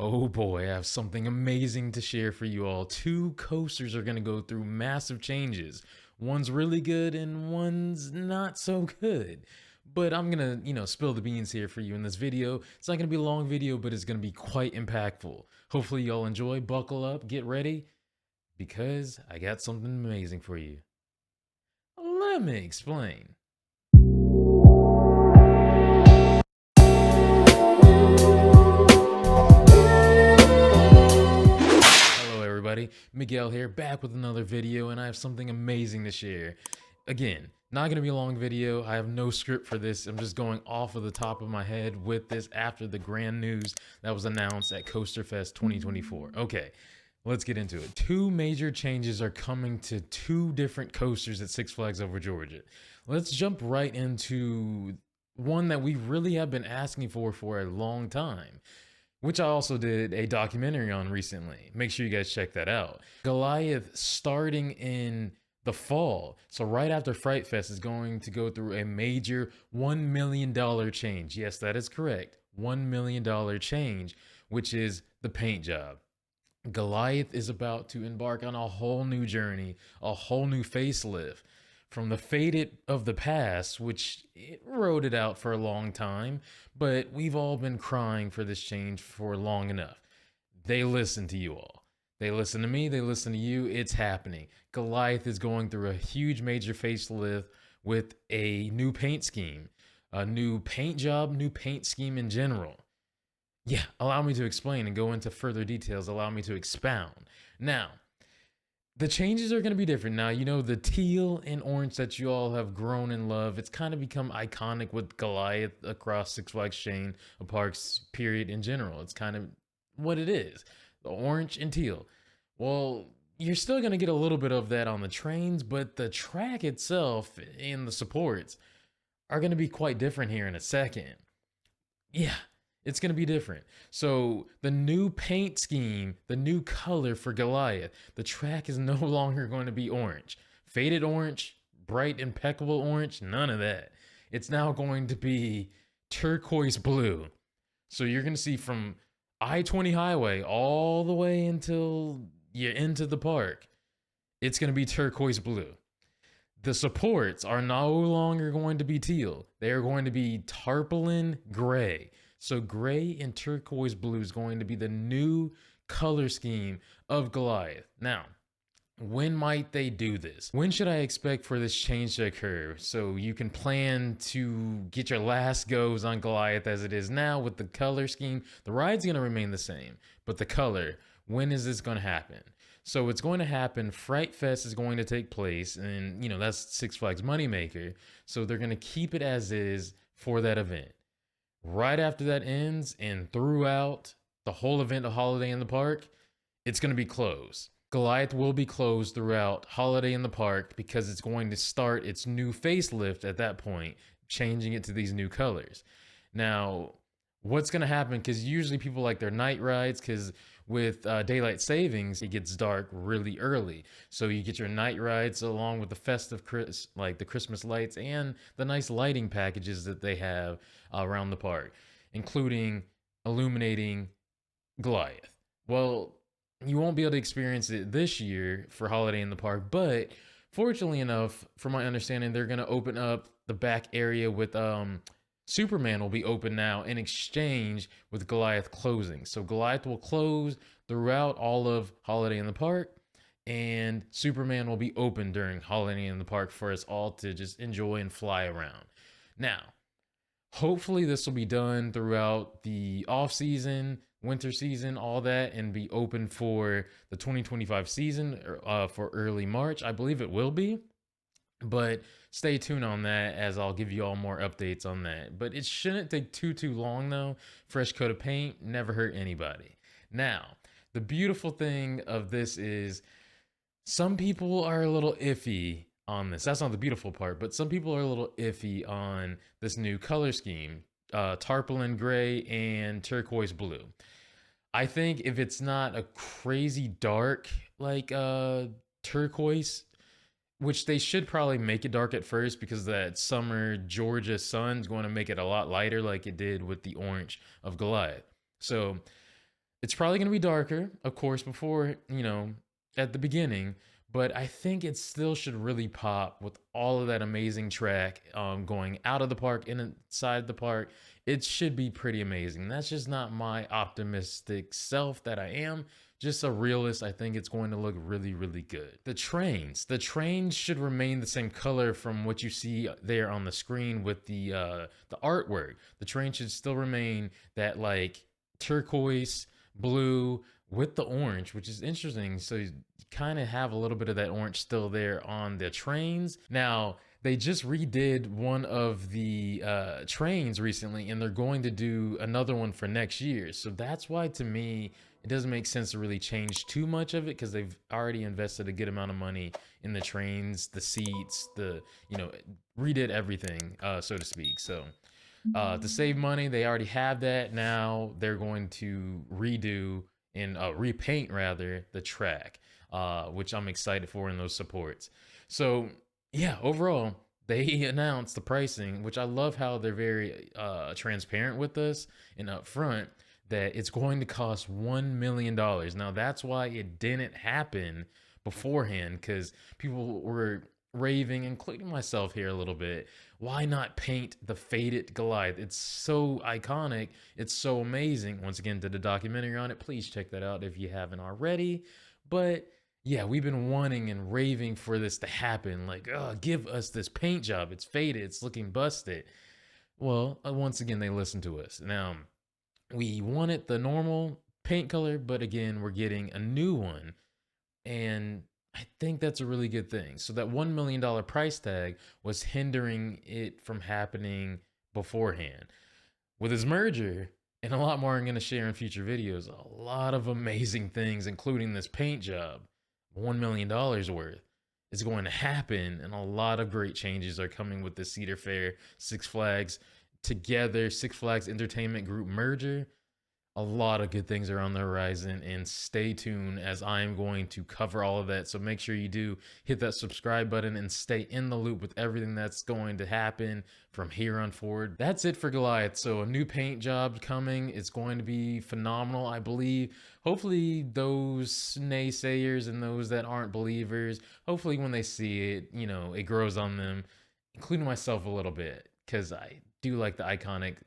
Oh boy, I have something amazing to share for you all. Two coasters are going to go through massive changes. One's really good and one's not so good. But I'm going to, spill the beans here for you in this video. It's not going to be a long video, but it's going to be quite impactful. Hopefully y'all enjoy. Buckle up, get ready, because I got something amazing for you. Let me explain. Miguel here, back with another video, and I have something amazing to share. Again, not going to be a long video. I have no script for this. I'm just going off of the top of my head with this after the grand news that was announced at Coaster Fest 2024. Okay, let's get into it. Two major changes are coming to two different coasters at Six Flags Over Georgia. Let's jump right into one that we really have been asking for a long time, which I also did a documentary on recently. Make sure you guys check that out. Goliath starting in the fall. So right after Fright Fest is going to go through a major $1 million change. Yes, that is correct. $1 million change, which is the paint job. Goliath is about to embark on a whole new journey, a whole new facelift. From the faded of the past, which it rode it out for a long time, but we've all been crying for this change for long enough. They listen to you all. They listen to me, they listen to you, it's happening. Goliath is going through a huge major facelift with a new paint scheme, a new paint job, new paint scheme in general. Yeah, allow me to explain and go into further details, allow me to expound. Now, the changes are going to be different. Now, the teal and orange that you all have grown in love, it's kind of become iconic with Goliath across Six Flags chain of parks, period, in general. It's kind of what it is, the orange and teal. Well, you're still going to get a little bit of that on the trains, but the track itself and the supports are going to be quite different here in a second. Yeah, it's going to be different. So the new paint scheme, the new color for Goliath, the track is no longer going to be orange. Faded orange, bright, impeccable orange, none of that. It's now going to be turquoise blue. So you're going to see from I-20 highway all the way until you're into the park, it's going to be turquoise blue. The supports are no longer going to be teal. They are going to be tarpaulin gray. So gray and turquoise blue is going to be the new color scheme of Goliath. Now, when might they do this? When should I expect for this change to occur so you can plan to get your last goes on Goliath as it is now with the color scheme? The ride's going to remain the same, but the color, when is this going to happen? So it's going to happen. Fright Fest is going to take place, and that's Six Flags moneymaker. So they're going to keep it as is for that event. Right after that ends and throughout the whole event of Holiday in the Park, it's going to be closed. Goliath will be closed throughout Holiday in the Park because it's going to start its new facelift at that point, changing it to these new colors. Now, what's going to happen, because usually people like their night rides, because with daylight savings, it gets dark really early. So you get your night rides along with the festive, like the Christmas lights and the nice lighting packages that they have around the park, including illuminating Goliath. Well, you won't be able to experience it this year for Holiday in the Park, but fortunately enough, from my understanding, they're going to open up the back area with Superman will be open now in exchange with Goliath closing. So Goliath will close throughout all of Holiday in the Park, and Superman will be open during Holiday in the Park for us all to just enjoy and fly around. Now, hopefully this will be done throughout the off season, winter season, all that, and be open for the 2025 season for early March. I believe it will be. But stay tuned on that as I'll give you all more updates on that. But it shouldn't take too long though. Fresh coat of paint, never hurt anybody. Now, the beautiful thing of this is some people are a little iffy on this. That's not the beautiful part, but some people are a little iffy on this new color scheme, tarpaulin gray and turquoise blue. I think if it's not a crazy dark like turquoise, which they should probably make it dark at first because that summer Georgia sun's going to make it a lot lighter like it did with the orange of Goliath. So It's probably going to be darker, of course, before, at the beginning, but I think it still should really pop with all of that amazing track going out of the park and inside the park. It should be pretty amazing. That's just not my optimistic self that I am. Just a realist. I think it's going to look really, really good. The trains should remain the same color from what you see there on the screen with the artwork. The train should still remain that like turquoise blue with the orange, which is interesting. So you kind of have a little bit of that orange still there on the trains. Now, they just redid one of the trains recently, and they're going to do another one for next year. So that's why, to me, it doesn't make sense to really change too much of it because they've already invested a good amount of money in the trains, the seats, redid everything, so to speak. So to save money, they already have that. Now they're going to redo and repaint rather the track, which I'm excited for in those supports. So yeah, overall, they announced the pricing, which I love how they're very transparent with us and upfront that it's going to cost $1 million. Now that's why it didn't happen beforehand because people were raving, including myself here a little bit. Why not paint the faded Goliath? It's so iconic. It's so amazing. Once again, did a documentary on it. Please check that out if you haven't already. But yeah, we've been wanting and raving for this to happen. Like, oh, give us this paint job. It's faded. It's looking busted. Well, once again, they listened to us. Now, we wanted the normal paint color, but again, we're getting a new one. And I think that's a really good thing. So that $1 million price tag was hindering it from happening beforehand. With his merger, and a lot more I'm going to share in future videos, a lot of amazing things, including this paint job, $1 million worth, is going to happen. And a lot of great changes are coming with the Cedar Fair, Six Flags together, Six Flags Entertainment Group merger. A lot of good things are on the horizon, and stay tuned as I'm going to cover all of that. So make sure you do hit that subscribe button and stay in the loop with everything that's going to happen from here on forward. That's it for Goliath. So a new paint job coming. It's going to be phenomenal, I believe. Hopefully those naysayers and those that aren't believers, hopefully when they see it, it grows on them, including myself a little bit, because I do like the iconic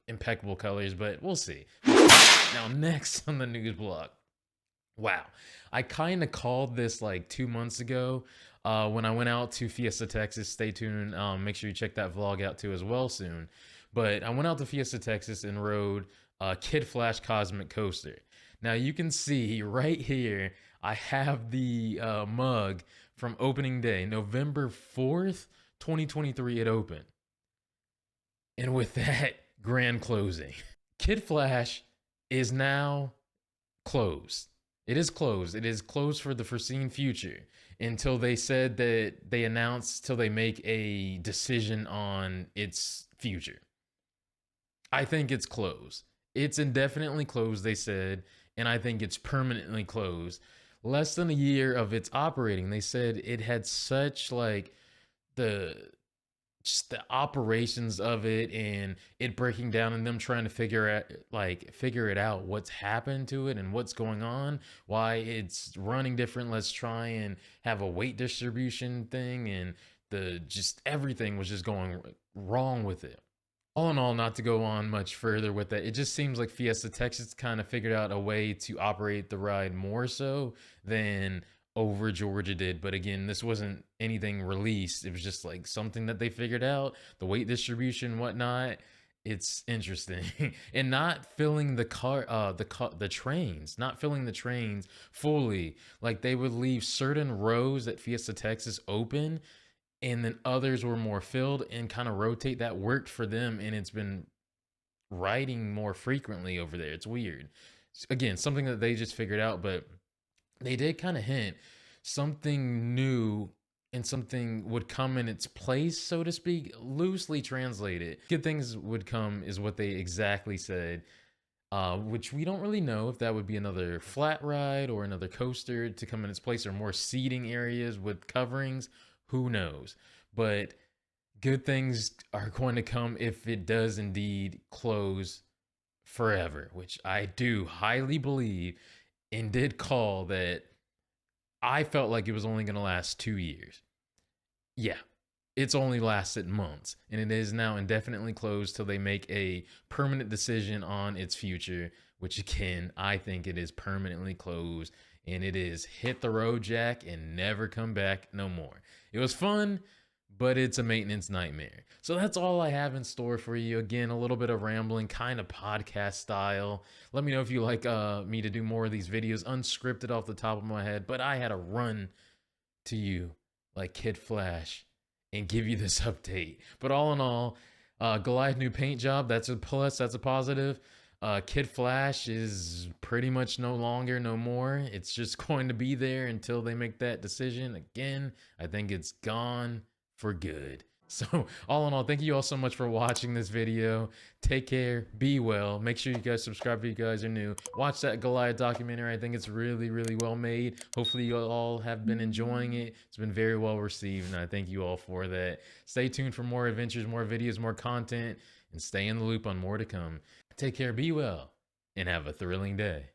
impeccable colors, but we'll see. Now, next on the news block. Wow. I kind of called this like 2 months ago when I went out to Fiesta, Texas. Stay tuned. Make sure you check that vlog out too as well soon. But I went out to Fiesta, Texas and rode Kid Flash Cosmic Coaster. Now, you can see right here, I have the mug from opening day, November 4th, 2023, it opened. And with that, grand closing. Kid Flash is now closed. It is closed. It is closed for the foreseen future until they said that they announced till they make a decision on its future. I think it's closed. It's indefinitely closed, they said, and I think it's permanently closed. Less than a year of its operating, they said it had such like the just the operations of it and it breaking down and them trying to figure it out what's happened to it and what's going on, why it's running different. Let's try and have a weight distribution thing, and the just everything was just going wrong with it. All in all, not to go on much further with that, it just seems like Fiesta Texas kind of figured out a way to operate the ride more so than Over Georgia did. But again, this wasn't anything released. It was just like something that they figured out, the weight distribution, whatnot. It's interesting. And not filling the trains, not filling the trains fully. Like they would leave certain rows at Fiesta Texas open, and then others were more filled and kind of rotate. That worked for them, and it's been riding more frequently over there. It's weird. Again, something that they just figured out, but they did kind of hint something new and something would come in its place, so to speak, loosely translated. Good things would come is what they exactly said, which we don't really know if that would be another flat ride or another coaster to come in its place or more seating areas with coverings. Who knows? But good things are going to come if it does indeed close forever, which I do highly believe and did call that. I felt like it was only going to last 2 years. Yeah, it's only lasted months, and it is now indefinitely closed till they make a permanent decision on its future, which again, I think it is permanently closed, and it is hit the road, Jack, and never come back no more. It was fun, but it's a maintenance nightmare. So that's all I have in store for you. Again, a little bit of rambling, kind of podcast style. Let me know if you like me to do more of these videos unscripted off the top of my head, but I had to run to you like Kid Flash and give you this update. But all in all, Goliath new paint job, that's a plus, that's a positive. Kid Flash is pretty much no longer, no more. It's just going to be there until they make that decision. Again, I think it's gone for good. So all in all, thank you all so much for watching this video. Take care, be well. Make sure you guys subscribe if you guys are new. Watch that Goliath documentary. I think it's really, really well made. Hopefully you all have been enjoying it. It's been very well received, and I thank you all for that. Stay tuned for more adventures, more videos, more content, and stay in the loop on more to come. Take care, be well, and have a thrilling day.